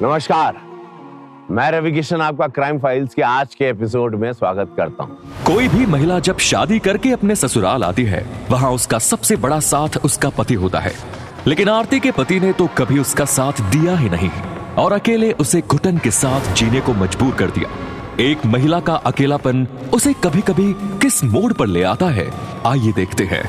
नमस्कार, मैं रवि किशन आपका क्राइम फाइल्स के आज के एपिसोड में स्वागत करता हूं। कोई भी महिला जब शादी करके अपने ससुराल आती है, वहां उसका सबसे बड़ा साथ उसका पति होता है। लेकिन आरती के पति ने तो कभी उसका साथ दिया ही नहीं और अकेले उसे घुटन के साथ जीने को मजबूर कर दिया। एक महिला का अकेलापन उसे कभी कभी किस मोड़ पर ले आता है, आइए देखते हैं।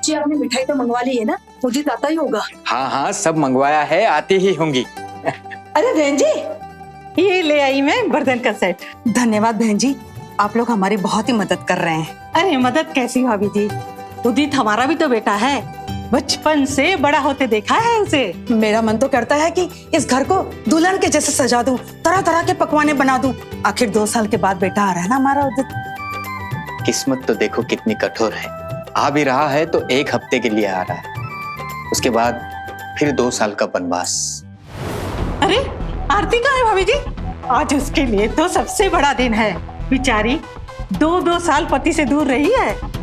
जी आपने मिठाई तो मंगवा ली है ना? मुझे आता ही होगा। हाँ हाँ, सब मंगवाया है, आती ही होंगी। अरे बहन जी, ये ले आई मैं बर्तन का सेट। धन्यवाद बहन जी, आप लोग हमारी बहुत ही मदद कर रहे हैं। अरे मदद कैसी भाभी जी, उदित हमारा भी तो बेटा है, बचपन से बड़ा होते देखा है उसे। मेरा मन तो करता है कि इस घर को दुल्हन के जैसे सजा दूं, तरह तरह के पकवाने बना दूं। आखिर 2 साल के बाद बेटा आ रहा है ना हमारा उदित। किस्मत तो देखो कितनी कठोर है, आ भी रहा है तो 1 हफ्ते के लिए आ रहा है, उसके बाद फिर 2 साल का वनवास। अरे आरती कहाँ है भाभी जी? आज उसके लिए तो सबसे बड़ा दिन है। बेचारी 2-2 साल पति से दूर रही है।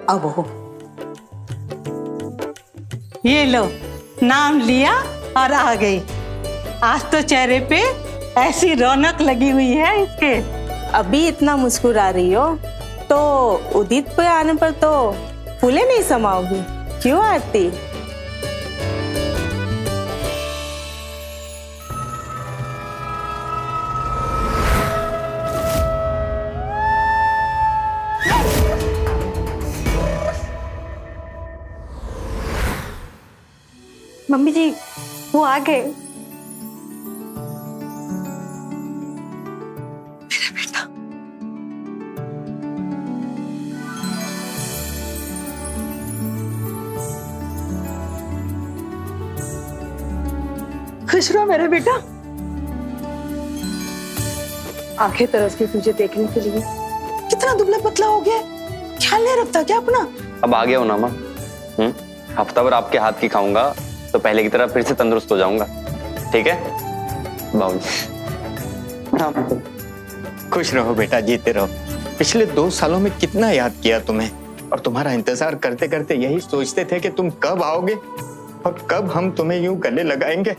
अब हो ये लो, नाम लिया और आ गई। आज तो चेहरे पे ऐसी रौनक लगी हुई है इसके। अभी इतना मुस्कुरा रही हो तो उदित पे आने पर तो फूले नहीं समाओगी, क्यों आरती? मम्मी जी, वो आ गए। खुश रहो मेरा बेटा। आंखें तरसती तुझे देखने के लिए। कितना दुबला पतला हो गया, ख्याल नहीं रखता क्या अपना? अब आ गया हो ना माँ। हफ्ता भर आपके हाथ की खाऊंगा तो पहले की तरह फिर से तंदुरुस्त हो जाऊंगा, ठीक है बाबूजी? खुश रहो बेटा, जीते रहो। पिछले 2 सालों में कितना याद किया तुम्हें, और तुम्हारा इंतजार करते करते यही सोचते थे कि तुम कब आओगे और कब हम तुम्हें यूं गले लगाएंगे।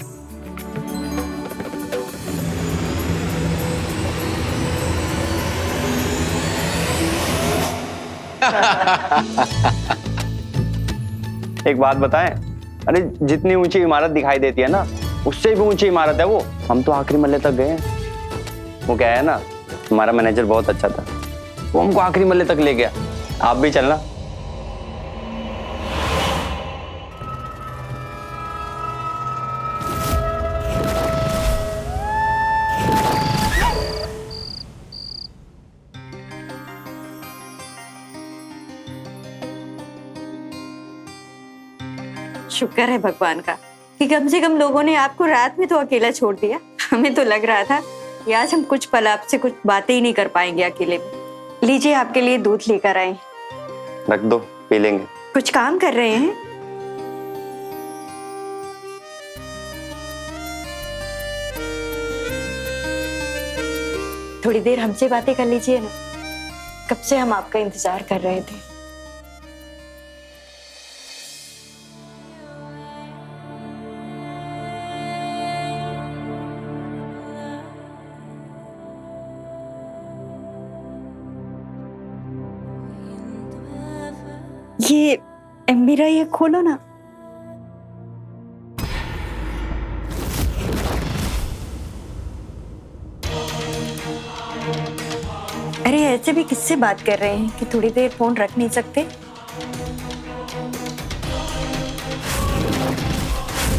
एक बात बताएं, अरे जितनी ऊंची इमारत दिखाई देती है ना, उससे भी ऊंची इमारत है वो। हम तो आखिरी मल्ले तक गए हैं। वो क्या है ना, हमारा मैनेजर बहुत अच्छा था, वो हमको आखिरी मल्ले तक ले गया। आप भी चलना। शुक्र है भगवान का कि कम से कम लोगों ने आपको रात में तो अकेला छोड़ दिया। हमें तो लग रहा था कि आज हम कुछ पल आपसे कुछ बातें ही नहीं कर पाएंगे अकेले में। लीजिए, आपके लिए दूध लेकर आए। रख दो, पी लेंगे। कुछ काम कर रहे हैं? थोड़ी देर हमसे बातें कर लीजिए ना, कब से हम आपका इंतजार कर रहे थे। ये मेरा ये खोलो ना। अरे ऐसे भी किससे बात कर रहे हैं कि थोड़ी देर फोन रख नहीं सकते?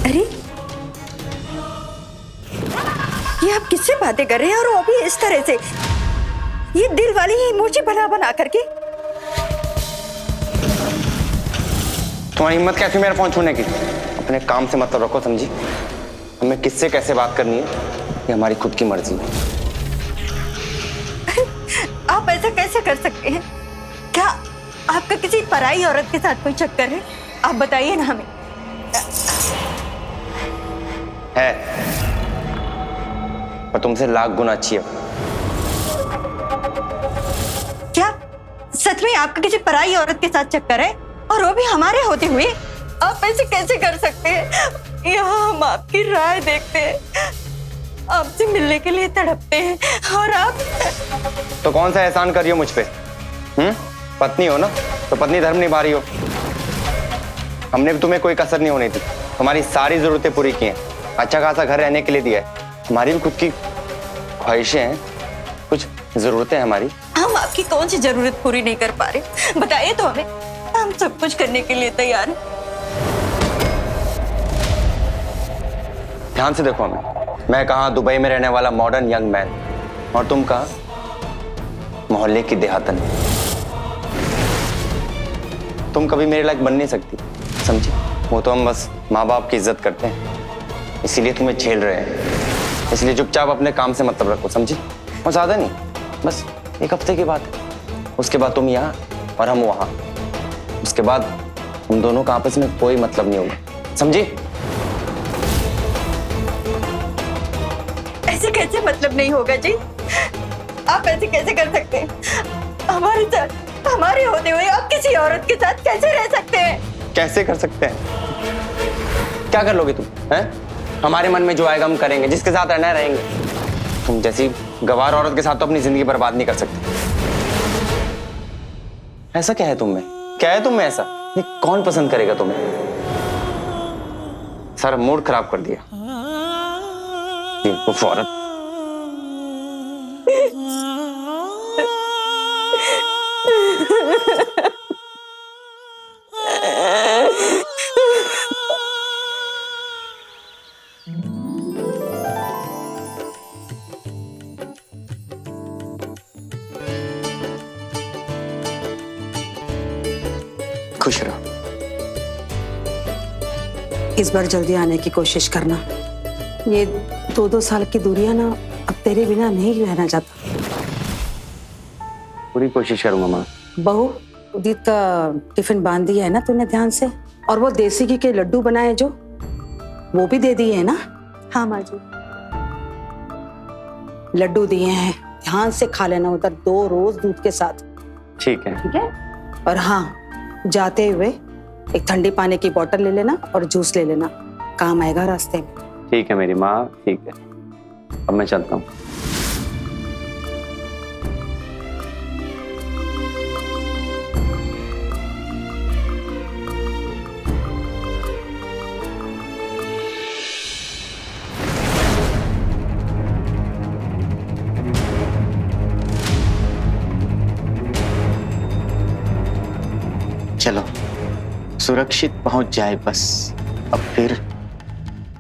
अरे ये आप किससे बातें कर रहे हैं और वो भी इस तरह से, ये दिल वाली इमोजी बना बना करके। तुम्हारी हिम्मत कैसी मेरा फोन छूने की? अपने काम से मतलब रखो, समझी? हमें किससे कैसे बात करनी है ये हमारी खुद की मर्जी है। आप ऐसा कैसे कर सकते हैं? क्या आपका किसी पराई औरत के साथ कोई चक्कर है? आप बताइए ना हमें। है, पर तुमसे लाख गुना अच्छी है। क्या सच में आपका किसी पराई औरत के साथ चक्कर है, और वो भी हमारे होते हुए? आप ऐसे कैसे कर सकते हैं? यहाँ हम आपकी राय देखते हैं, आपसे मिलने के लिए तड़पते हैं, और आप तो कौन सा एहसान कर रही हो मुझ पे? पत्नी हो ना, तो पत्नी धर्म निभा रही हो। हमने भी तुम्हें कोई कसर नहीं होनी थी, तुम्हारी सारी जरूरतें पूरी की हैं, अच्छा खासा घर रहने के लिए दिया है। हमारी भी खुद की ख्वाहिशें हैं, कुछ जरूरतें हैं हमारी। हम आपकी कौन सी जरूरत पूरी नहीं कर पा रहे? बताइए तो हमें, हम सब कुछ करने के लिए तैयार हैं। ध्यान से देखो हमें। मैं कहाँ दुबई में रहने वाला मॉडर्न यंग मैन, और तुम कहाँ मोहल्ले की देहातन। तुम कभी मेरे लायक बन नहीं सकती, समझी? वो तो हम बस माँ बाप की इज्जत करते हैं, इसीलिए तुम्हें झेल रहे हैं। इसलिए चुपचाप अपने काम से मतलब रखो, समझी? और ज्यादा नहीं, बस एक हफ्ते की बात है। उसके बाद तुम यहाँ और हम वहाँ, उसके बाद हम दोनों का आपस में कोई मतलब नहीं होगा, समझी? ऐसे कैसे मतलब नहीं होगा जी? आप ऐसे कैसे कर सकते हैं? हमारे साथ, हमारे होते हुए आप किसी औरत के साथ कैसे रह सकते हैं? कैसे कर सकते हैं? क्या कर लोगे तुम? हैं? हमारे मन में जो आएगा हम करेंगे, जिसके साथ रहना है रहेंगे। तुम जैसी गवार औरत के साथ तो अपनी जिंदगी बर्बाद नहीं कर सकते। ऐसा क्या है तुम में? क्या है तुम में ऐसा? ये कौन पसंद करेगा तुम्हें? सारा मूड खराब कर दिया ये औरत। खुश रहो। इस बार जल्दी आने की कोशिश करना। ये 2-2 साल की दूरियां ना अब तेरे बिना नहीं रहना चाहता। पूरी कोशिश करूंगा माँ। बहू, उदित का टिफिन बांध दिया है ना तूने ध्यान से? और वो देसी घी के लड्डू बनाए जो, वो भी दे दिए है ना? हाँ माँ जी। लड्डू दिए हैं, ध्यान से खा लेना उधर 2 रोज दूध के साथ। ठीक है। ठीक है? और हाँ, जाते हुए एक ठंडी पानी की बोतल ले लेना और जूस ले लेना, काम आएगा रास्ते में। ठीक है मेरी माँ, ठीक है। अब मैं चलता हूँ। चलो, सुरक्षित पहुंच जाए बस। अब फिर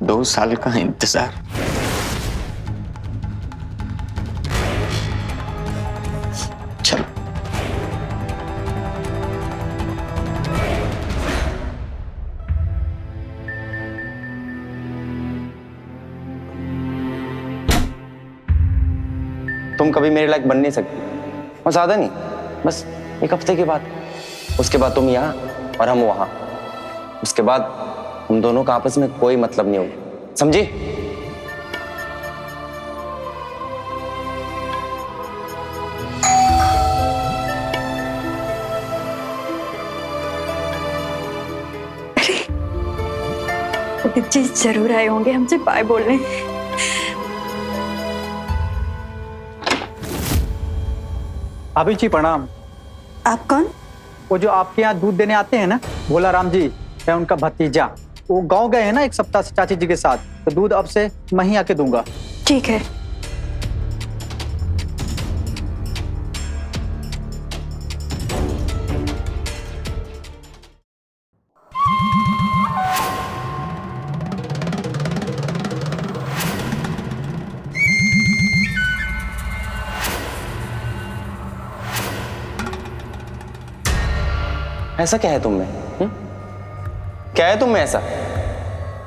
2 साल का इंतजार। चलो। तुम कभी मेरे लायक बन नहीं सकती, और ज्यादा नहीं, बस एक हफ्ते की बात। उसके बाद तुम यहाँ और हम वहाँ, उसके बाद हम दोनों का आपस में कोई मतलब नहीं होगा, समझी? उदित जी जरूर आए होंगे हमसे बाय बोलने। भाभी जी प्रणाम। आप कौन? वो जो आपके यहाँ दूध देने आते हैं ना, भोला राम जी, मैं उनका भतीजा, वो गांव गए हैं ना 1 सप्ताह से चाची जी के साथ, तो दूध अब से मैं ही आके दूंगा। ठीक है। ऐसा क्या है तुम में? क्या है तुम में ऐसा?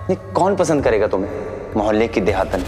ये कौन पसंद करेगा तुम्हें, मोहल्ले की देहातन?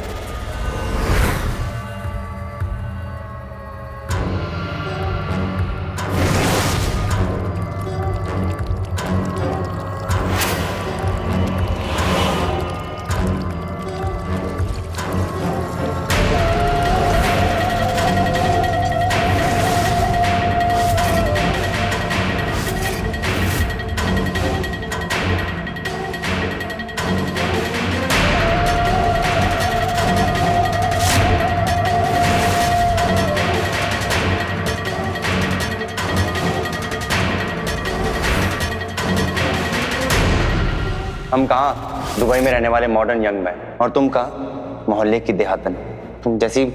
हम कहाँ दुबई में रहने वाले मॉडर्न यंग मैन, और तुम कहाँ मोहल्ले की देहातन। तुम जैसी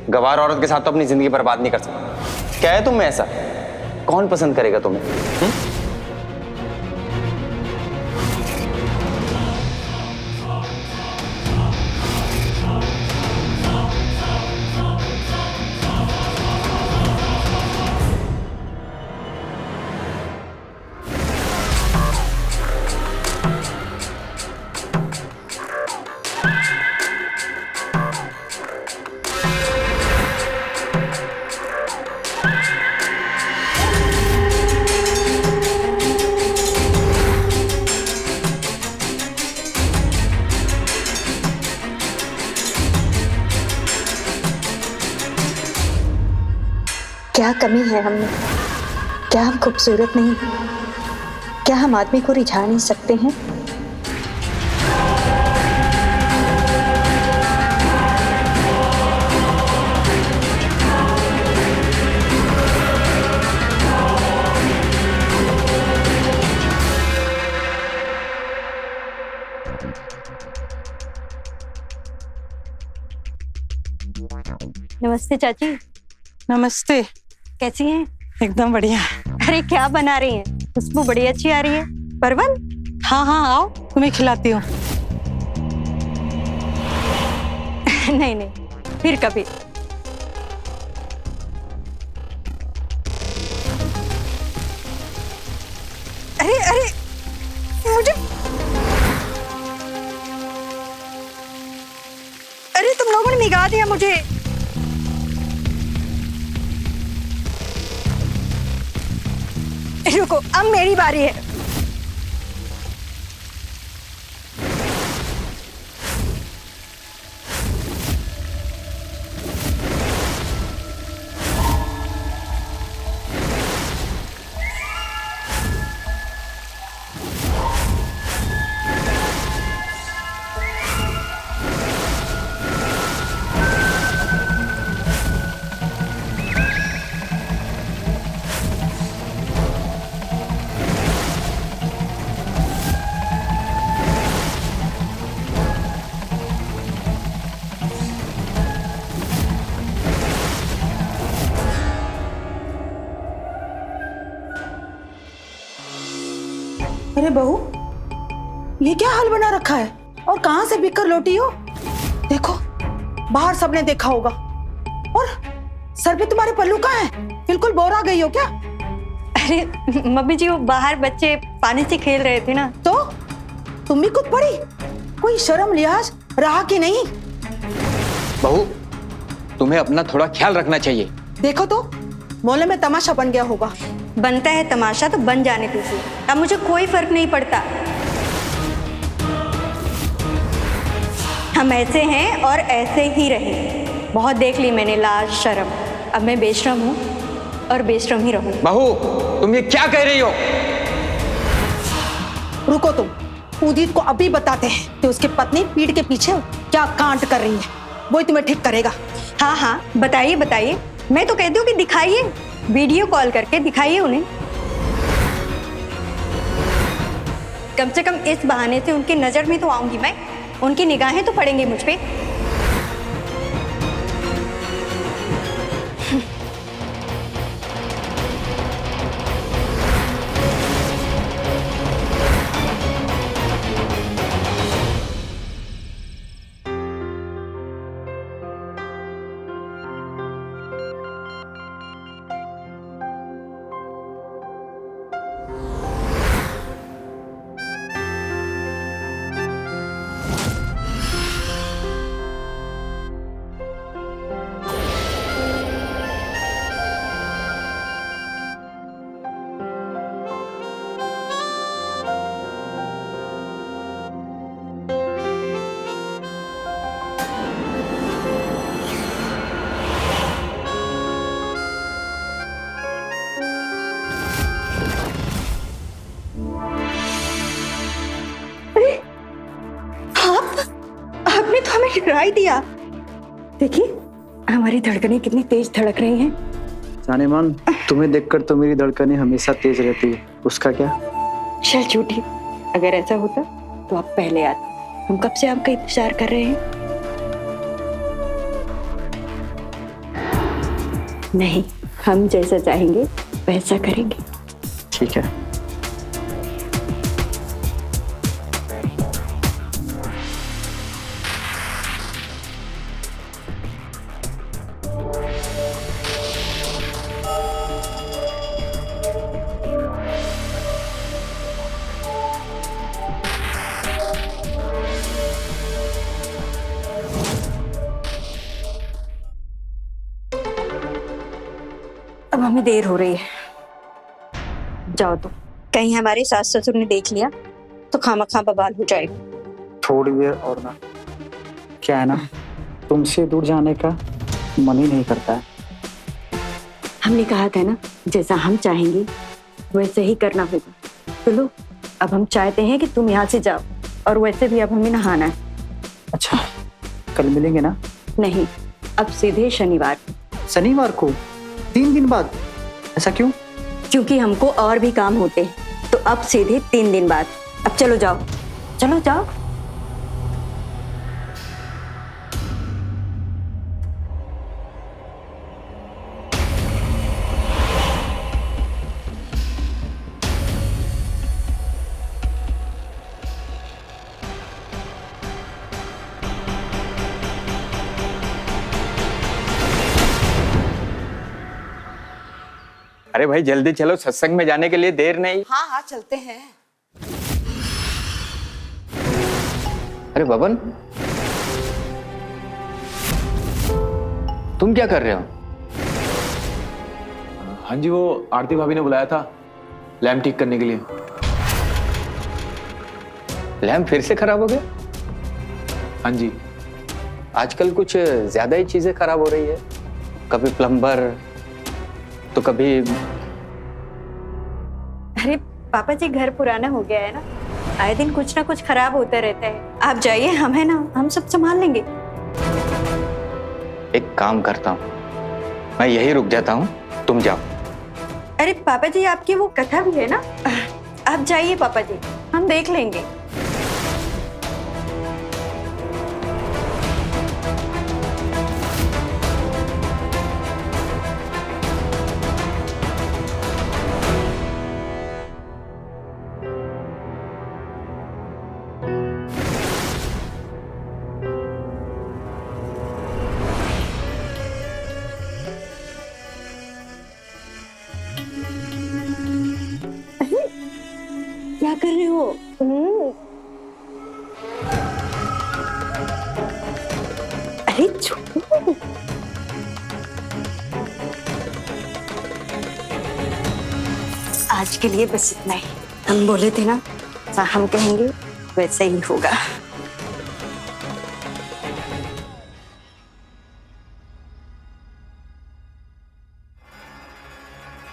गवार औरत के साथ तो अपनी जिंदगी बर्बाद नहीं कर सकते। क्या है तुम में ऐसा? कौन पसंद करेगा तुम्हें? क्या कमी है हम में? क्या हम खूबसूरत नहीं? क्या हम आदमी को रिझा नहीं सकते हैं? नमस्ते चाची। नमस्ते। कैसी हैं? एकदम बढ़िया। अरे क्या बना रही हैं? खुशबू बड़ी अच्छी आ रही है। परवल? हाँ हाँ, आओ तुम्हें खिलाती हूँ। नहीं नहीं, फिर कभी। अरे अरे, मुझे, अरे तुम लोगों ने निगाह दिया मुझे। रुको, अब मेरी बारी है। अरे बहू, ये क्या हाल बना रखा है और कहां से बिक कर लौटी हो? देखो, बाहर सबने देखा होगा। और सर पे तुम्हारे पल्लू कहाँ है? बिल्कुल बोर आ गई हो क्या? अरे मम्मी जी, वो बाहर बच्चे पानी से खेल रहे थे ना। तो तुम भी कूद पड़ी? कोई शर्म लिहाज रहा कि नहीं? बहू, तुम्हें अपना थोड़ा ख्याल रखना चाहिए। देखो तो, मोहल्ले में तमाशा बन गया होगा। बनता है तमाशा तो बन जाने दीजिए, अब मुझे कोई फर्क नहीं पड़ता। हम ऐसे हैं और ऐसे ही रहेंगे। बहुत देख ली मैंने लाज शर्म, अब मैं बेशरम हूँ और बेशरम ही रहूँ। बहू, तुम ये क्या कह रही हो? रुको तुम, उदित को अभी बताते हैं कि उसकी पत्नी पीठ के पीछे क्या कांड कर रही है, वो ही तुम्हें ठीक करेगा। हाँ हाँ, बताइए बताइए। मैं तो कहती हूँ कि दिखाइए, वीडियो कॉल करके दिखाइए उन्हें। कम से कम इस बहाने से उनकी नजर में तो आऊंगी मैं, उनकी निगाहें तो पड़ेंगी मुझ पे। आपने तो हमें डरा ही दिया। देखिए हमारी धड़कनें कितनी तेज धड़क रही हैं। जाने मन, तुम्हें देखकर तो मेरी धड़कनें हमेशा तेज रहती है, उसका क्या? चल झूठी, अगर ऐसा होता तो आप पहले आते, हम कब से आपका इंतजार कर रहे हैं। नहीं, हम जैसा चाहेंगे वैसा करेंगे। ठीक है। अब हमें देर हो रही है, जाओ तो, कहीं हमारे सास ससुर ने देख लिया तो खामखा बवाल हो जाएगा। थोड़ी देर और ना, क्या है ना, तुमसे दूर जाने का मन ही नहीं करता है। हमने कहा था ना, जैसा हम चाहेंगे वैसे ही करना होगा। तो लो, अब हम चाहते हैं कि तुम यहाँ से जाओ, और वैसे भी अब हमें नहाना है। अच्छा, कल मिलेंगे ना? नहीं, अब सीधे शनिवार। शनिवार को? 3 दिन बाद? ऐसा क्यों? क्योंकि हमको और भी काम होते हैं, तो अब सीधे 3 दिन बाद। अब चलो जाओ, चलो जाओ। अरे भाई जल्दी चलो, सत्संग में जाने के लिए देर नहीं। हाँ हाँ चलते हैं। अरे बबन, तुम क्या कर रहे हो? हाँ जी, वो आरती भाभी ने बुलाया था लैम्प ठीक करने के लिए। लैम्प फिर से खराब हो गया? हाँ जी। आजकल कुछ ज्यादा ही चीजें खराब हो रही है, कभी प्लम्बर तो कभी। अरे पापा जी, घर पुराना हो गया है ना, आए दिन कुछ ना कुछ खराब होता रहता है। आप जाइए, हम है ना, हम सब संभाल लेंगे। एक काम करता हूँ, मैं यही रुक जाता हूँ, तुम जाओ। अरे पापा जी, आपकी वो कथा भी है ना, आप जाइए पापा जी, हम देख लेंगे। क्या कर रहे हो? अरे छोड़ो। आज के लिए बस इतना ही। हम बोले थे ना, हम कहेंगे वैसे ही होगा।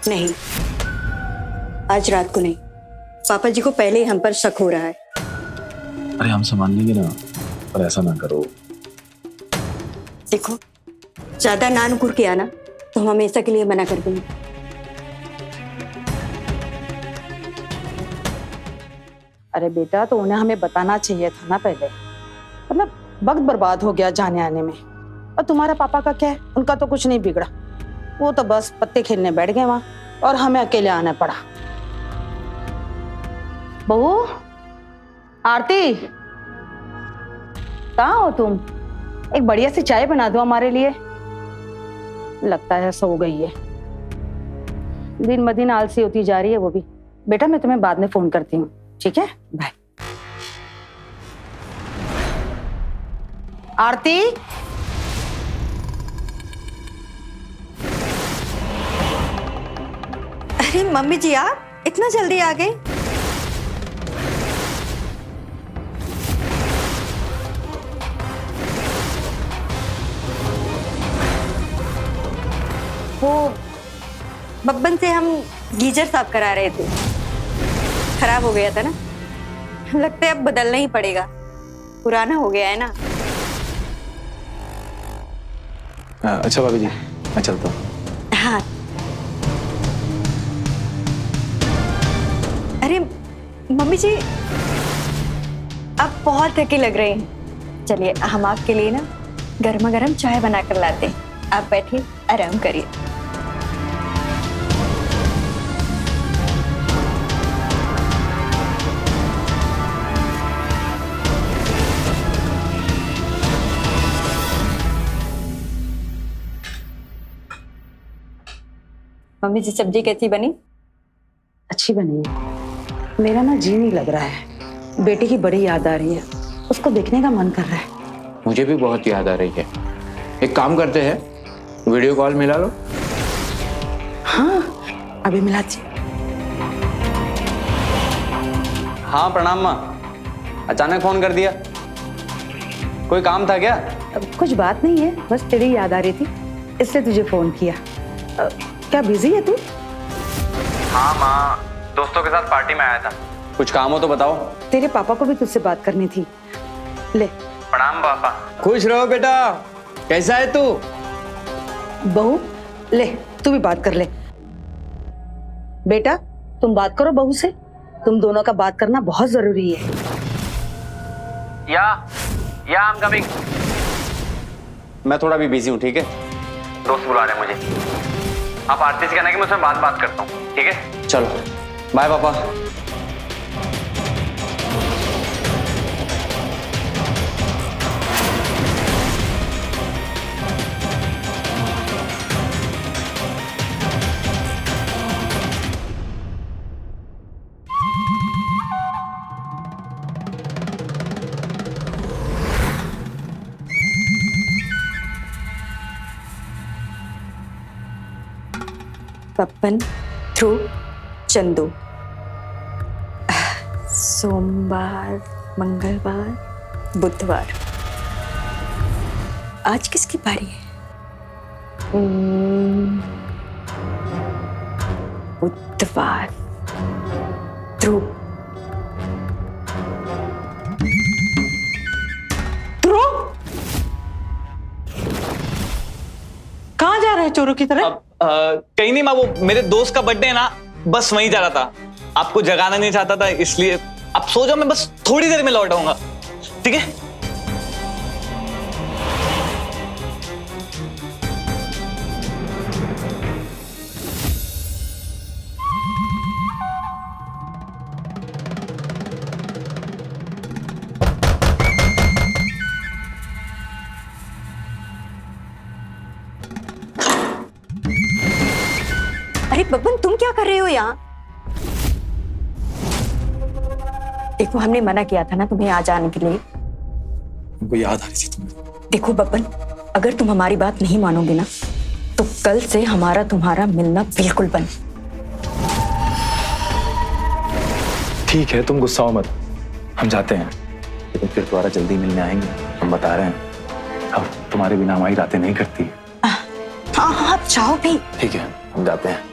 नहीं, आज रात को नहीं। पापा जी को पहले ही हम पर शक हो रहा है। अरे हम संभाल लेंगे ना, पर ऐसा ना करो। देखो, ज्यादा ना नुकुर किया ना तो हम हमेशा के लिए मना कर देंगे। अरे बेटा, तो उन्हें हमें बताना चाहिए था ना पहले। मतलब वक्त बर्बाद हो गया जाने आने में। और तुम्हारा पापा का क्या है, उनका तो कुछ नहीं बिगड़ा, वो तो बस पत्ते खेलने बैठ गए वहां और हमें अकेले आना पड़ा। बहू, आरती, कहाँ हो तुम? एक बढ़िया सी चाय बना दो हमारे लिए। लगता है सो गई है, दिन ब दिन आलसी होती जा रही है वो भी। बेटा मैं तुम्हें बाद में फोन करती हूँ, ठीक है? बाय। आरती, अरे मम्मी जी, आप इतना जल्दी आ गए? वो बब्बन से हम गीजर साफ करा रहे थे, खराब हो गया था ना, लगता है अब बदलना ही पड़ेगा, पुराना हो गया है ना। अच्छा भाभी जी, मैं चलता हूँ। हाँ। अरे मम्मी जी, आप बहुत थके लग रहे हैं, चलिए हम आपके लिए ना गर्मा गर्म चाय बना कर लाते हैं, आप बैठिए, आराम करिए। मम्मी जी, सब्जी कैसी बनी? अच्छी बनी है। मेरा ना जी नहीं लग रहा है, बेटे की बड़ी याद आ रही है, उसको देखने का मन कर रहा है। मुझे भी बहुत याद आ रही है। एक काम करते हैं, वीडियो कॉल मिला लो। हाँ, अभी मिलाती। हाँ प्रणाम माँ, अचानक फोन कर दिया, कोई काम था क्या? कुछ बात नहीं है, बस तेरी याद आ रही थी इसलिए तुझे फोन किया। क्या बिजी है तू? हाँ माँ, दोस्तों के साथ पार्टी में आया था, कुछ काम हो तो बताओ। तेरे पापा को भी तुझसे बात करनी थी। ले। प्रणाम पापा। खुश रहो बेटा, कैसा है तू? बहू, ले तू भी बात कर ले। बेटा तुम बात करो बहू से, तुम दोनों का बात करना बहुत जरूरी है। या आई एम कमिंग। मैं थोड़ा भी बिजी हूँ, ठीक है? दोस्त बुला रहे हैं मुझे, आप आरती से कहना कि मैं उसमें बात करता हूँ, ठीक है? चलो बाय पापा। पप्पन थ्रू चंदू, सोमवार, मंगलवार, बुधवार, आज किसकी बारी है? बुधवार, ध्रुव। ध्रुव, कहाँ जा रहे हैं चोरों की तरह? कहीं नहीं माँ, वो मेरे दोस्त का बर्थडे है ना, बस वहीं जा रहा था, आपको जगाना नहीं चाहता था इसलिए। आप सो जाओ, मैं बस थोड़ी देर में लौट आऊंगा, ठीक है? अरे बब्बन, तुम क्या कर रहे हो यहाँ? देखो, हमने मना किया था ना तुम्हें आ जाने के लिए। उनको याद आ रही थी तुम्हें। देखो बब्बन, अगर तुम हमारी बात नहीं मानोगे ना, तो कल से हमारा तुम्हारा मिलना बिल्कुल बंद। ठीक है, तुम गुस्सा हो मत, हम जाते हैं, लेकिन फिर दोबारा जल्दी मिलने आएंगे, हम बता रहे हैं। अब तुम्हारे बिना हमारी रातें नहीं करती। हाँ हाँ, आप जाओ भी। ठीक है, हम जाते हैं।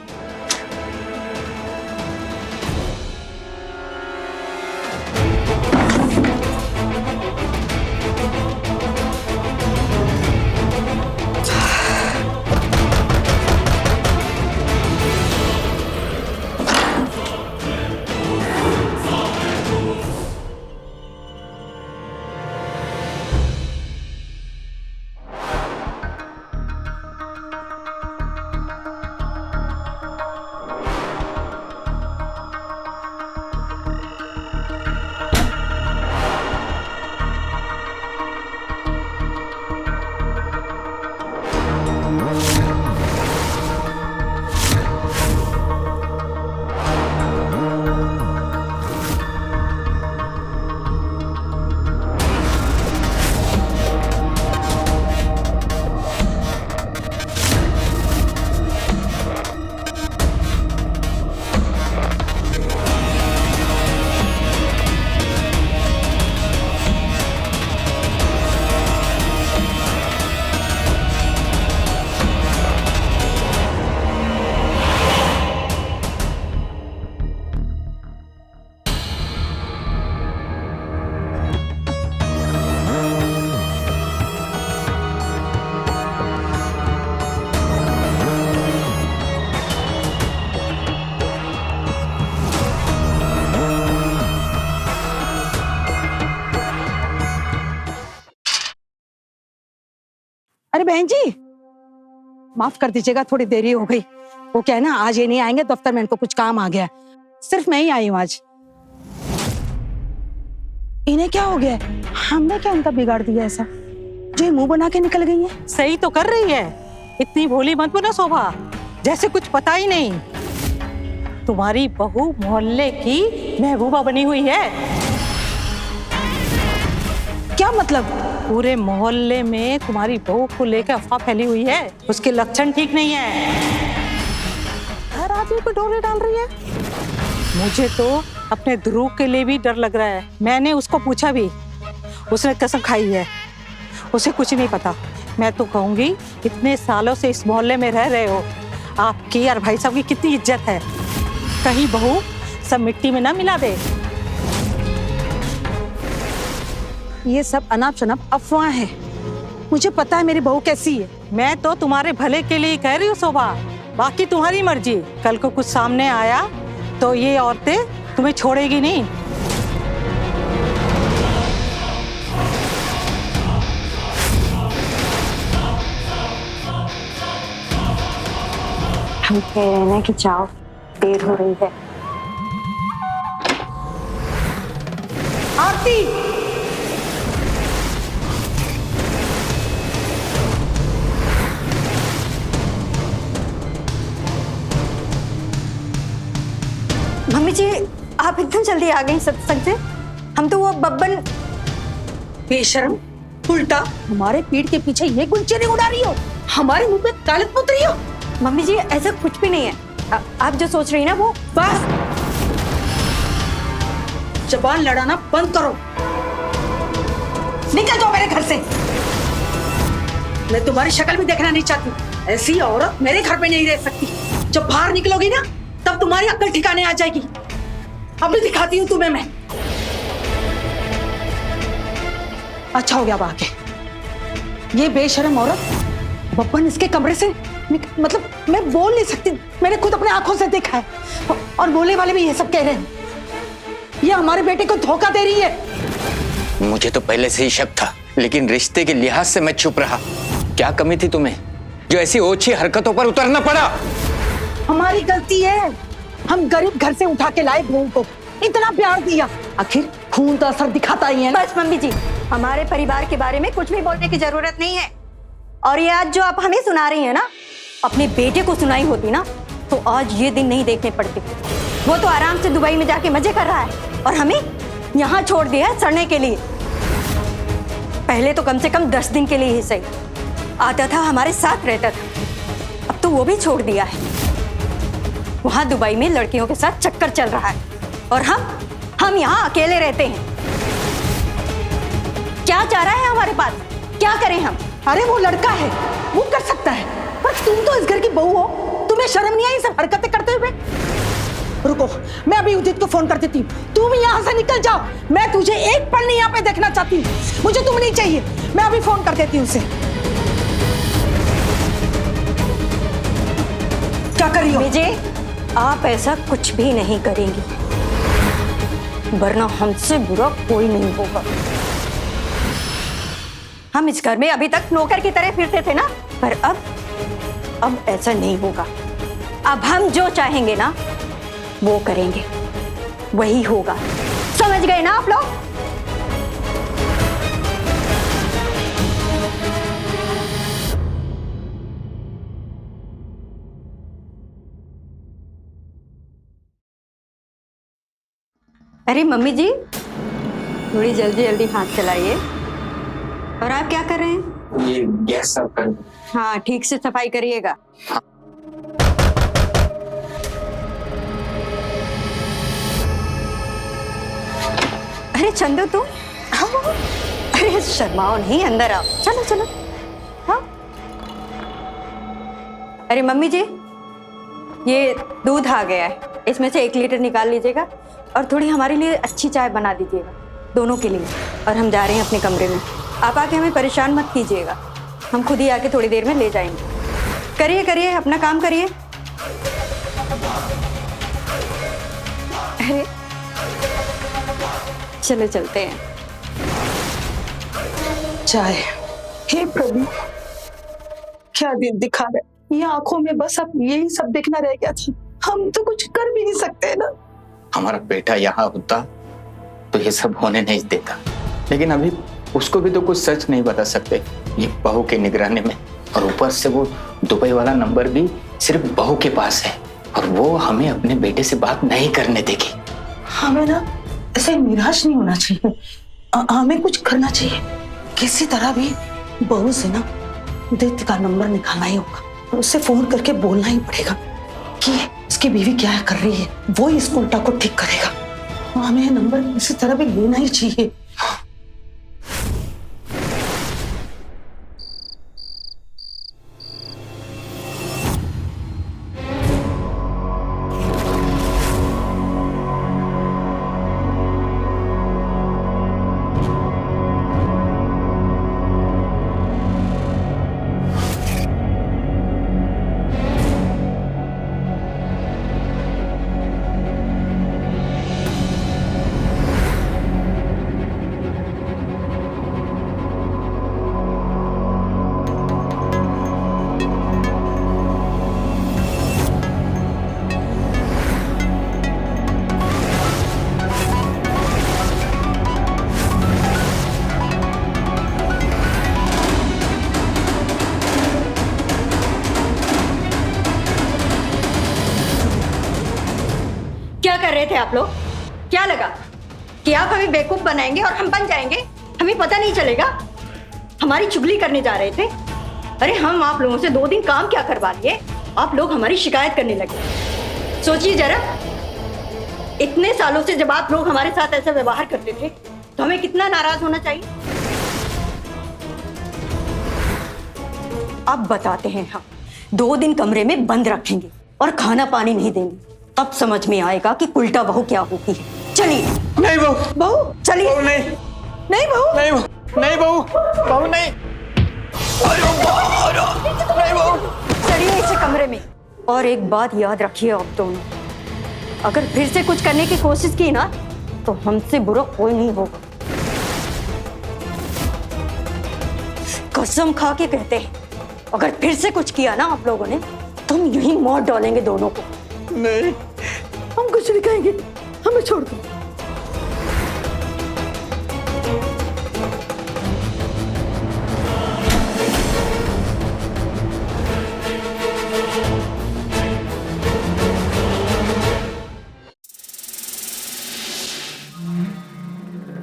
अरे बहन जी, माफ कर दीजिएगा, थोड़ी देरी हो गई। वो क्या है ना, आज ये नहीं आएंगे दफ्तर में, इनको कुछ काम आ गया। सिर्फ मैं ही आई हूँ आज। इन्हें क्या हो गया? हमने क्या उनका बिगाड़ दिया ऐसा जो ये मुंह बना के निकल गई है? सही तो कर रही है, इतनी भोली मत बनो शोभा, जैसे कुछ पता ही नहीं। तुम्हारी बहू मोहल्ले की महबूबा बनी हुई है। क्या मतलब? पूरे मोहल्ले में तुम्हारी बहू को लेकर अफवाह फैली हुई है, उसके लक्षण ठीक नहीं है। हर आदमी को डोरे डाल रही है। मुझे तो अपने ध्रुव के लिए भी डर लग रहा है। मैंने उसको पूछा भी, उसने कसम खाई है, उसे कुछ नहीं पता। मैं तो कहूंगी, इतने सालों से इस मोहल्ले में रह रहे हो, आपकी और भाई साहब की कितनी इज्जत है, कहीं बहू सब मिट्टी में ना मिला दे। ये सब अनाप शनाप अफवाह है। मुझे पता है मेरी बहू कैसी है। मैं तो तुम्हारे भले के लिए कह रही हूँ शोभा, बाकी तुम्हारी मर्जी। कल को कुछ सामने आया तो ये औरतें तुम्हें छोड़ेगी नहीं। हम कह रहे हैं ना कि जाओ, देर हो रही है। आरती, मम्मी जी, आप इतना जल्दी आ गई सत्संग से? हम तो वो बब्बन। बेशर्म, उल्टा हमारे पीठ के पीछे ये गुलचेरी उड़ा रही हो, हमारे मुंह पे कालत पुत रही हो। मम्मी जी, ऐसा कुछ भी नहीं है। आप जो सोच रही हैं ना वो। बस जबान लड़ाना बंद करो, निकल जाओ मेरे घर से। मैं तुम्हारी शक्ल भी देखना नहीं चाहती। ऐसी औरत मेरे घर पे नहीं रह सकती। जब बाहर निकलोगी ना, तब तुम्हारी अक्ल ठिकाने आ जाएगी। अभी दिखाती हूँ तुम्हें मैं। अच्छा हो गया अब आके। ये बेशर्म औरत बब्बन इसके कमरे से मतलब मैं बोल नहीं सकती, मैंने खुद अपने आंखों से देखा है। और बोलने वाले भी ये सब कह रहे हैं, ये हमारे बेटे को धोखा दे रही है। मुझे तो पहले से ही शक था, लेकिन रिश्ते के लिहाज से मैं चुप रहा। क्या कमी थी तुम्हें जो ऐसी ओछी हरकतों पर उतरना पड़ा? हमारी गलती है। हम गरीब घर से उठा के लाए बहू को, इतना प्यार दिया, आखिर खून तो असर दिखाता ही है। बस मम्मी जी, हमारे परिवार के बारे में कुछ भी बोलने की जरूरत नहीं है। और ये आज जो आप हमें सुना रही हैं ना, अपने बेटे को सुनाई होती ना तो आज ये दिन नहीं देखने पड़ते। वो तो आराम से दुबई में जाके मजे कर रहा है और हमें यहाँ छोड़ दिया है सड़ने के लिए। पहले तो कम से कम 10 दिन के लिए ही सही आता था, हमारे साथ रहता था। अब तो वो भी छोड़ दिया है। वहां दुबई में लड़कियों के साथ चक्कर चल रहा है और हम यहाँ अकेले रहते हैं। क्या चाह रहा है हमारे पास? क्या करें हम? अरे वो लड़का है, वो कर सकता है, पर तुम तो इस घर की बहू हो, तुम्हें शर्म नहीं आई सब हरकतें करते हुए? रुको, मैं अभी उदित को फोन कर देती हूँ। तुम यहाँ से निकल जाओ, मैं तुझे एक पल नहीं यहाँ पे देखना चाहती हूँ। मुझे तुम नहीं चाहिए, मैं अभी फोन कर देती हूँ उसे। क्या कर रही हो? विजय, आप ऐसा कुछ भी नहीं करेंगी, वरना हमसे बुरा कोई नहीं होगा। हम इस घर में अभी तक नौकर की तरह फिरते थे ना, पर अब ऐसा नहीं होगा। अब हम जो चाहेंगे ना वो करेंगे, वही होगा। समझ गए ना आप लोग? अरे मम्मी जी, थोड़ी जल्दी जल्दी हाथ चलाइए। और आप क्या कर रहे हैं? ये गैस साफ कर। हाँ, ठीक से सफाई करिएगा। अरे चंदू तुम, अरे शर्माओ नहीं, अंदर आओ। चलो चलो। हाँ, अरे मम्मी जी, ये दूध आ गया है, इसमें से 1 लीटर निकाल लीजिएगा और थोड़ी हमारे लिए अच्छी चाय बना दीजिएगा, दोनों के लिए। और हम जा रहे हैं अपने कमरे में, आप आके हमें परेशान मत कीजिएगा, हम खुद ही आके थोड़ी देर में ले जाएंगे। करिए करिए, अपना काम करिए। अरे चलो चलते हैं। चाय। हे प्रभु, क्या दिन दिखा रहे, ये आंखों में बस अब यही सब देखना रह गया था। हम तो कुछ कर भी नहीं सकते ना। हमारा बेटा यहाँ होता तो ये सब होने नहीं देता, लेकिन अभी उसको भी तो कुछ सच नहीं बता सकते ये बहू की निगरानी में। और ऊपर से वो दुबई वाला नंबर भी सिर्फ बहू के पास है और वो हमें अपने बेटे से बात नहीं करने देगी। हमें ना ऐसे निराश नहीं होना चाहिए, हमें कुछ करना चाहिए। किसी तरह भी बहू से ना आदित्य का नंबर निकालना ही होगा और उससे फोन करके बोलना ही पड़ेगा कि इसकी बीवी क्या कर रही है, वो इस उल्टा को ठीक करेगा। हमें ये नंबर किसी तरह भी लेना ही चाहिए। क्या कर रहे थे आप लोग? क्या लगा कि आप हमें बेवकूफ बनाएंगे और हम बन जाएंगे, हमें पता नहीं चलेगा? हमारी चुगली करने जा रहे थे। अरे हम आप लोगों से 2 दिन काम क्या करवा लिए, आप लोग हमारी शिकायत करने लगे। सोचिए जरा, इतने सालों से जब आप लोग हमारे साथ ऐसा व्यवहार करते थे तो हमें कितना नाराज होना चाहिए। अब बताते हैं, हम 2 दिन कमरे में बंद रखेंगे और खाना पानी नहीं देंगे, तब समझ में आएगा कि उल्टा बहू क्या होती है। चलिए। नहीं बहू, बहू चलिए। बहू नहीं, नहीं बहू, नहीं बहू, नहीं बहू, बहू नहीं, नहीं बहू। चलिए इसे कमरे में। और एक बात याद रखिए आप दोनों, अगर फिर से कुछ करने की कोशिश की ना तो हमसे बुरा कोई नहीं होगा। कसम खा के कहते हैं, अगर फिर से कुछ किया ना आप लोगों ने तो हम यहीं मार डालेंगे दोनों को। नहीं, हम कुछ नहीं कहेंगे, हमें छोड़ दो।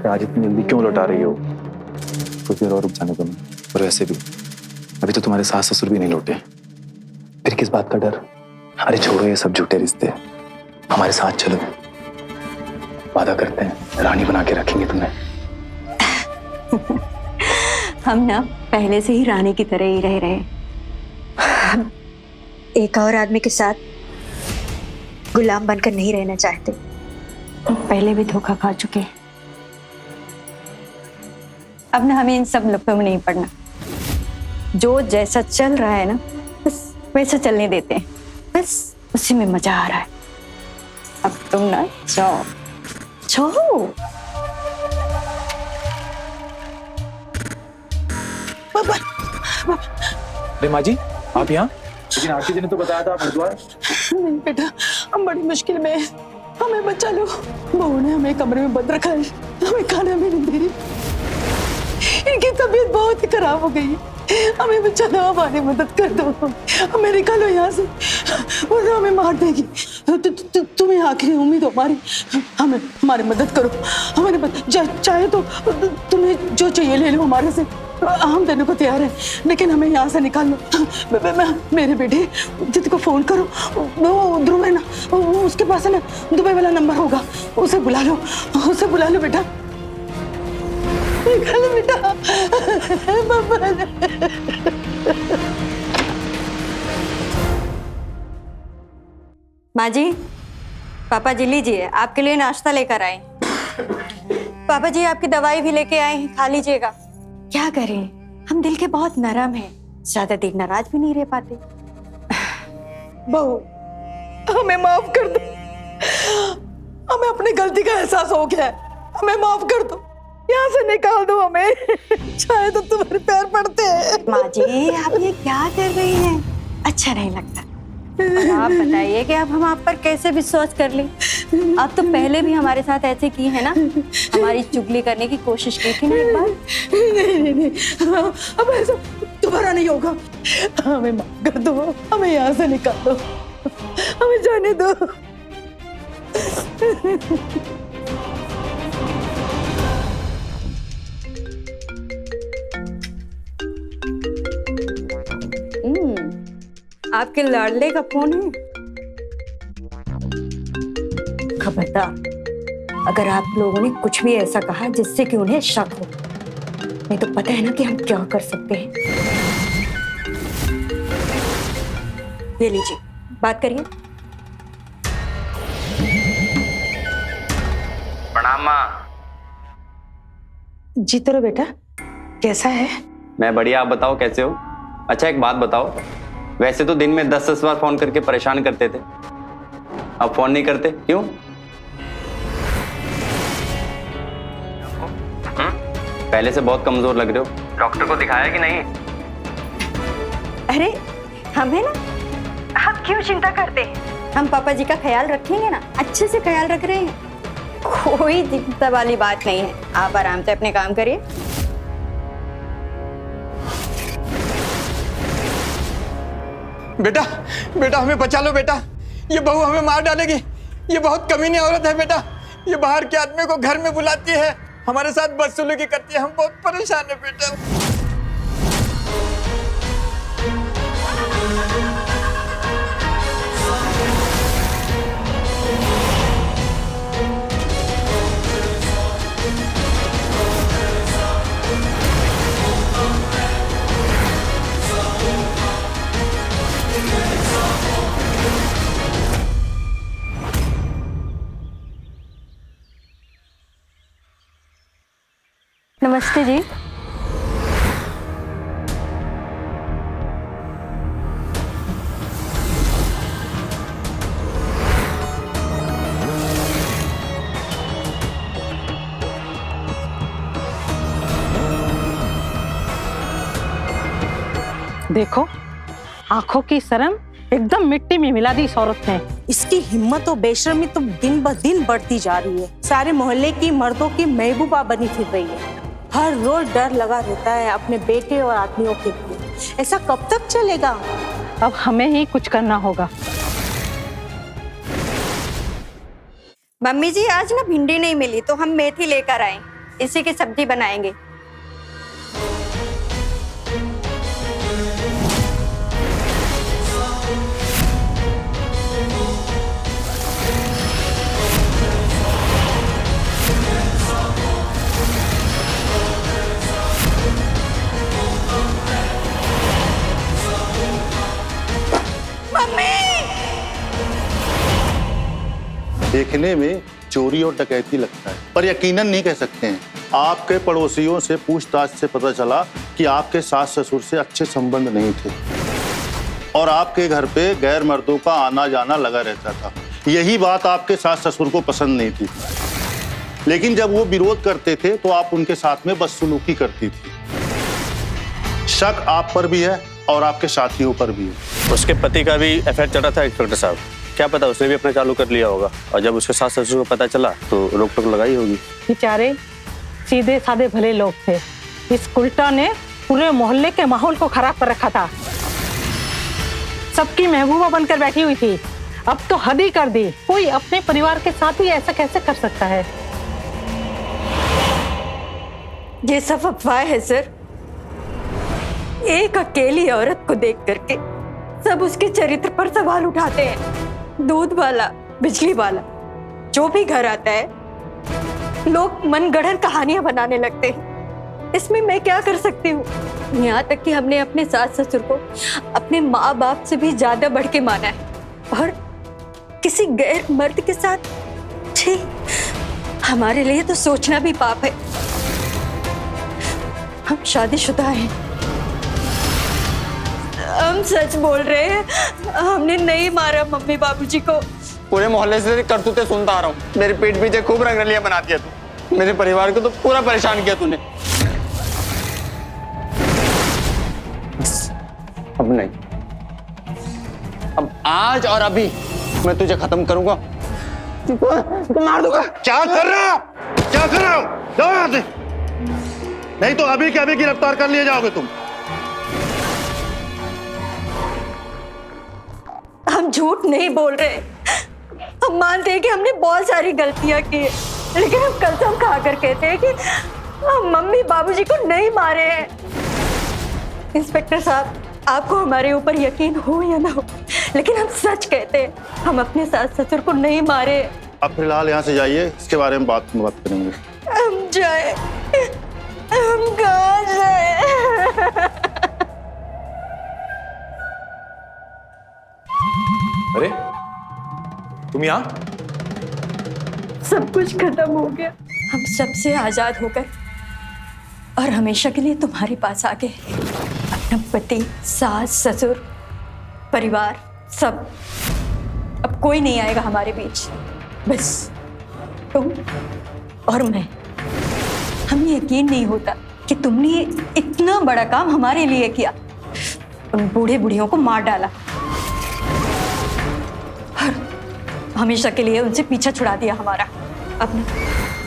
आज इतनी जल्दी क्यों लौटा रही हो? कुछ देर और रुक जाने दो ना। और वैसे भी अभी तो तुम्हारे सास ससुर भी नहीं लौटे, फिर किस बात का डर? अरे छोड़ो ये सब झूठे रिश्ते, हमारे साथ चलो, वादा करते हैं रानी बना के रखेंगे तुम्हें। हम ना पहले से ही रानी की तरह ही रह रहे, एक और आदमी के साथ गुलाम बनकर नहीं रहना चाहते। पहले भी धोखा खा चुके हैं, अब ना हमें इन सब लफड़ों में नहीं पड़ना। जो जैसा चल रहा है ना बस वैसा चलने देते हैं, बस उसी में मजा आ रहा है। अब तुम ना जाओ जाओ। अरे माँ जी, आप यहाँ? लेकिन आरती जी ने तो बताया था आप हरिद्वार। नहीं बेटा, हम बड़ी मुश्किल में हैं, हमें बचा लो। बहू ने हमें कमरे में बंद रखा है, हमें खाना भी नहीं दे रही। इनकी तबीयत बहुत ही खराब हो गई है, हमें बचा लो, हमारी मदद कर दो, हमें निकालो यहाँ से, वरना हमें मार देगी। तुम्हें आखिरी उम्मीद हो हमारी, हमें हमारी मदद करो, हमारी मदद। चाहे तो तुम्हें जो चाहिए ले लो हमारे से, हम देने को तैयार हैं, लेकिन हमें यहाँ से निकाल लो। मेरे बेटे दीदी को फोन करो, वो ध्रुव है ना, वो उसके पास है ना दुबई वाला नंबर होगा, उसे बुला लो, उसे बुला लो बेटा, निकालो बेटा। माँ जी, पापा जी लीजिए, आपके लिए नाश्ता लेकर आए। पापा जी आपकी दवाई भी लेके आए हैं, खा लीजिएगा। क्या करें, हम दिल के बहुत नरम हैं, ज्यादा देर नाराज भी नहीं रह पाते। बहू हमें माफ कर दो, हमें अपनी गलती का एहसास हो गया है, हमें माफ कर दो। यहाँ से निकाल दो हमें। शायद तो तुम्हारे पैर पड़ते हैं। माँ जी आप ये क्या कर रही हैं? अच्छा नहीं लगता। और आप बताइए कि अब हम आप पर कैसे विश्वास कर लें? आप तो पहले भी हमारे साथ ऐसे की है ना, हमारी चुगली करने की कोशिश की थी ना एक बार। नहीं, अब ऐसा दोबारा नहीं होगा। हमें माफ कर दो, हमें यहाँ से निकाल दो, हमें जाने दो। आपके लाडले का फोन है। खबरदार, अगर आप लोगों ने कुछ भी ऐसा कहा जिससे कि उन्हें शक हो, नहीं तो पता है ना कि हम क्या कर सकते हैं। ये लीजिए, बात करिए। प्रणाम माँ। जीते रहो बेटा। कैसा है? मैं बढ़िया, आप बताओ कैसे हो? अच्छा एक बात बताओ, वैसे तो दिन में 10-10 बार फोन करके परेशान करते थे, अब फोन नहीं करते क्यों? पहले से बहुत कमजोर लग रहे हो। डॉक्टर को दिखाया कि नहीं? अरे हमें ना, आप क्यों चिंता करते हैं? हम पापा जी का ख्याल रखेंगे ना, अच्छे से ख्याल रख रहे हैं, कोई चिंता वाली बात नहीं है। आप आराम से अपने काम करिए। बेटा बेटा हमें बचा लो बेटा, ये बहू हमें मार डालेगी। ये बहुत कमीनी औरत है बेटा, ये बाहर के आदमी को घर में बुलाती है, हमारे साथ बदसलूकी करती है, हम बहुत परेशान है बेटा। नमस्ते जी। देखो, आंखों की शर्म एकदम मिट्टी में मिला दी इस औरत ने। इसकी हिम्मत और बेशर्मी तो दिन ब दिन बढ़ती जा रही है। सारे मोहल्ले की मर्दों की महबूबा बनी फिर रही है। हर रोज डर लगा रहता है अपने बेटे और आदमियों के लिए। ऐसा कब तक चलेगा? अब हमें ही कुछ करना होगा। मम्मी जी आज ना भिंडी नहीं मिली तो हम मेथी लेकर आए, इसी की सब्जी बनाएंगे। देखने में चोरी और डकैती लगता है, पर यकीनन नहीं कह सकते हैं। आपके पड़ोसियों से पूछताछ से पता चला कि आपके सास ससुर से अच्छे संबंध नहीं थे और आपके घर पे गैर मर्दों का आना जाना लगा रहता था। यही बात आपके सास ससुर को पसंद नहीं थी, लेकिन जब वो विरोध करते थे तो आप उनके साथ में बदसलूकी करती थी। शक आप पर भी है और आपके साथियों पर भी है। उसके पति का भी अफेयर चल रहा था इंस्पेक्टर साहब, क्या पता उसने भी अपना चालू कर लिया होगा, और जब उसके सास ससुर को पता चला तो रोक टोक लगाई होगी। बेचारे सीधे साधे भले लोग थे, इस उल्टा ने पूरे मोहल्ले के माहौल को खराब कर रखा था। सबकी महबूबा बनकर बैठी हुई थी, अब तो हद ही कर दी। कोई अपने परिवार के साथ ही ऐसा कैसे कर सकता है? ये सब अफवाह है सर। एक अकेली औरत को देख करके सब उसके चरित्र पर सवाल उठाते हैं। दूध वाला, बिजली वाला, जो भी घर आता है लोग मनगढ़ंत कहानियां बनाने लगते हैं। इसमें मैं क्या कर सकती हूँ? यहाँ तक कि हमने अपने सास ससुर को अपने माँ बाप से भी ज्यादा बढ़ के माना है, और किसी गैर मर्द के साथ, छी, हमारे लिए तो सोचना भी पाप है। हम शादीशुदा हैं, हम सच बोल रहे हैं, हमने नहीं मारा मम्मी बाबूजी को। पूरे मोहल्ले से करतूते सुनता आ रहा हूँ, मेरे पीठ पीछे खूब रंगरलियां बना दिया तू। मेरे परिवार को तो पूरा परेशान किया तूने। अब नहीं, अब आज और अभी मैं तुझे खत्म करूंगा, तुझको मार दूंगा। क्या कर रहे हो? क्या कर रहे हो? जाओ यहाँ से, नहीं तो अभी के अभी गिरफ्तार कर लिए जाओगे तुम। हम झूठ नहीं बोल रहे, हम मानते हैं कि हमने बहुत सारी गलतियां की है, लेकिन हम कसम खाकर कहते हैं कि हम मम्मी बाबूजी को नहीं मारे हैं। इंस्पेक्टर साहब, आपको हमारे ऊपर यकीन हो या ना हो, लेकिन हम सच कहते हैं, हम अपने सास ससुर को नहीं मारे। अब फिलहाल यहाँ से जाइए, इसके बारे में बात करेंगे। हम जाए, हम कहाँ जाए? अरे तुम यहाँ? सब कुछ खत्म हो गया, हम सबसे आजाद हो गए और हमेशा के लिए तुम्हारे पास आ गए। अपना पति, सास, ससुर, परिवार, सब। अब कोई नहीं आएगा हमारे बीच, बस तुम और मैं। हमें यकीन नहीं होता कि तुमने इतना बड़ा काम हमारे लिए किया, उन बूढ़े बुढ़ियों को मार डाला और हमेशा के लिए उनसे पीछा छुड़ा दिया हमारा। अब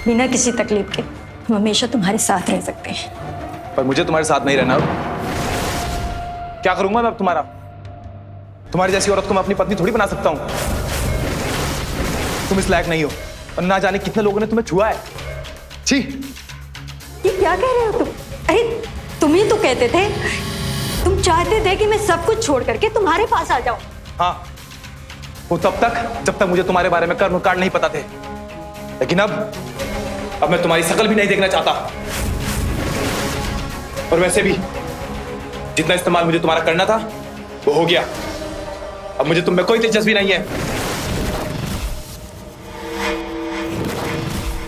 बिना किसी तकलीफ के हम हमेशा तुम्हारे साथ रह सकते हैं। पर मुझे तुम्हारे साथ नहीं रहना। क्या करूंगा मैं अब तुम्हारा? तुम्हारी जैसी औरत को मैं अपनी पत्नी थोड़ी बना सकता हूं। तुम इस लायक नहीं हो और ना जाने कितने लोगों ने तुम्हें छुआ है। छी! ये क्या कह रहे हो तुम? अरे तुम ही तो कहते थे, तुम चाहते थे कि मैं सब कुछ छोड़ करके तुम्हारे पास आ जाऊं। हाँ, वो तब तक जब तक मुझे तुम्हारे बारे में कर्म कांड नहीं पता थे, लेकिन अब मैं तुम्हारी शकल भी नहीं देखना चाहता। और वैसे भी जितना इस्तेमाल मुझे तुम्हारा करना था वो हो गया। अब मुझे तुम में कोई दिलचस्पी नहीं है।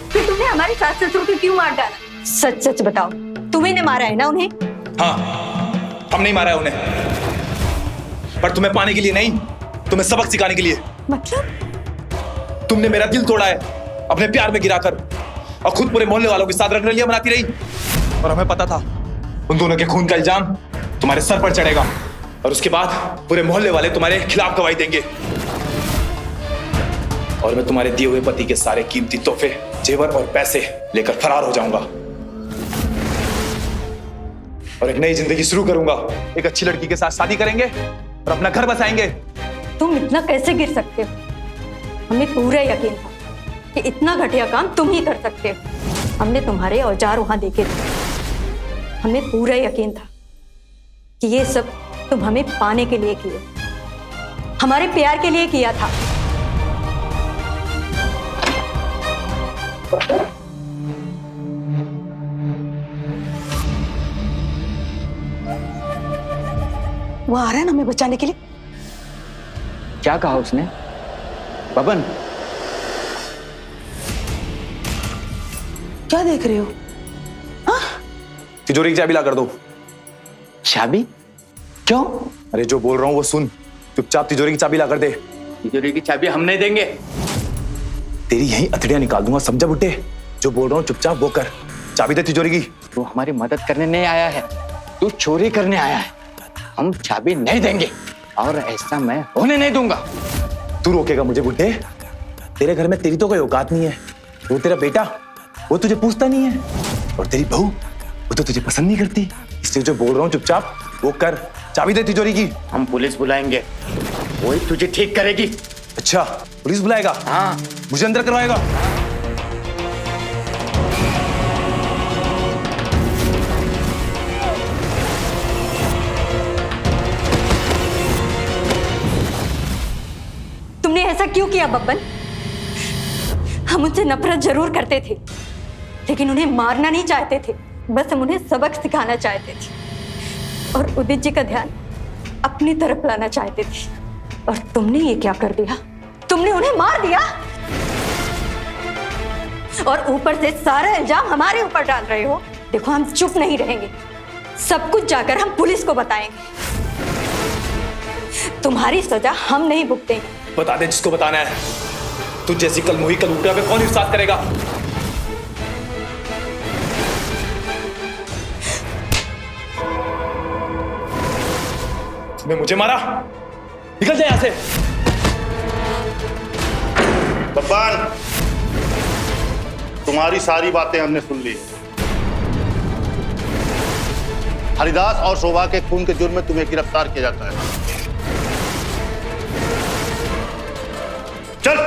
फिर तुमने हमारे सास ससुर को क्यों मार डाला? सच सच बताओ, तुम्ही ने मारा है ना उन्हें? हाँ, हम नहीं मारा है उन्हें, पर तुम्हें पाने के लिए नहीं, तुम्हें सबक सिखाने के लिए। मतलब? तुमने मेरा दिल तोड़ा है अपने प्यार में गिराकर, और खुद पूरे मोहल्ले वालों के साथ रंगरलियां बनाती रही। और हमें पता था उन दोनों के खून का इल्जाम तुम्हारे सर पर चढ़ेगा, और उसके बाद पूरे मोहल्ले वाले तुम्हारे खिलाफ गवाही देंगे, और मैं तुम्हारे दिए हुए पति के सारे कीमती तोहफे, जेवर और पैसे लेकर फरार हो जाऊंगा और एक नई जिंदगी शुरू करूंगा। एक अच्छी लड़की के साथ शादी करेंगे और अपना घर बसाएंगे। तुम इतना कैसे गिर सकते हो? हमें पूरा यकीन था कि इतना घटिया काम तुम ही कर सकते हो। हमने तुम्हारे औजार वहां देखे थे, हमें पूरा यकीन था कि ये सब तुम हमें पाने के लिए किए, हमारे प्यार के लिए किया था। वो आ रहा है ना हमें बचाने के लिए। क्या कहा उसने? बबन, क्या देख रहे हो? तिजोरी की चाबी ला कर दो। चाबी? क्यों? अरे जो बोल रहा हूँ वो सुन, चुपचाप तिजोरी की चाबी ला कर दे। तिजोरी की चाबी हम नहीं देंगे। तेरी यही अतड़ियां निकाल दूंगा, समझा बुड्ढे? जो बोल रहा हूँ चुपचाप वो कर। चाबी दे तिजोरी की। तू हमारी मदद करने नहीं आया है, तू चोरी करने आया है। हम चाबी नहीं देंगे और ऐसा मैं होने नहीं दूंगा। तू रोकेगा मुझे बुड्ढे? तेरे घर में तेरी तो कोई औकात नहीं है। वो तेरा बेटा, वो तुझे पूछता नहीं है, और तेरी बहू, वो तो तुझे पसंद नहीं करती। इसलिए जो बोल रहा हूँ चुपचाप वो कर। चाबी दे तिजोरी की। हम पुलिस बुलाएंगे, वही तुझे ठीक करेगी। अच्छा, पुलिस बुलाएगा? हाँ। मुझे अंदर करवाएगा? तुमने ऐसा क्यों किया बब्बन? हम उनसे नफरत जरूर करते थे, लेकिन उन्हें मारना नहीं चाहते थे, बस हम उन्हें सबक सिखाना चाहते थे और उदित जी का ध्यान अपनी तरफ लाना चाहते थे। और तुमने ये क्या कर दिया? तुमने उन्हें मार दिया और ऊपर से सारा इल्जाम हमारे ऊपर डाल रहे हो। देखो, हम चुप नहीं रहेंगे, सब कुछ जाकर हम पुलिस को बताएंगे। तुम्हारी सजा हम नहीं भुगतेंगे। बता दे जिसको बताना है। तुझ जैसी कल मुही कल उठा पे कौन विश्वास करेगा? तुमने मुझे मारा, निकल जाए यहां से। भगवान, तुम्हारी सारी बातें हमने सुन ली। हरिदास और शोभा के खून के जुर्म में तुम्हें गिरफ्तार किया जाता है। चल।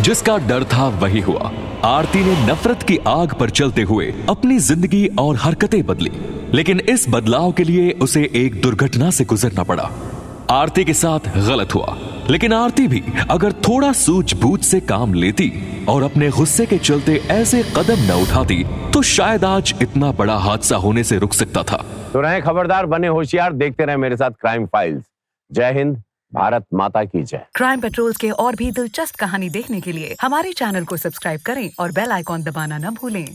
जिसका डर था वही हुआ। आरती ने नफरत की आग पर चलते हुए अपनी जिंदगी और हरकतें बदली, लेकिन इस बदलाव के लिए उसे एक दुर्घटना से गुजरना पड़ा। आरती के साथ गलत हुआ, लेकिन आरती भी अगर थोड़ा सूझबूझ से काम लेती और अपने गुस्से के चलते ऐसे कदम न उठाती तो शायद आज इतना बड़ा हादसा होने से रुक सकता था। तो रहें खबरदार, बने होशियार, देखते रहे मेरे साथ क्राइम फाइल्स। जय हिंद, भारत माता की जय। क्राइम पेट्रोल्स के और भी दिलचस्प कहानी देखने के लिए हमारे चैनल को सब्सक्राइब करें और बेल आइकॉन दबाना न भूलें।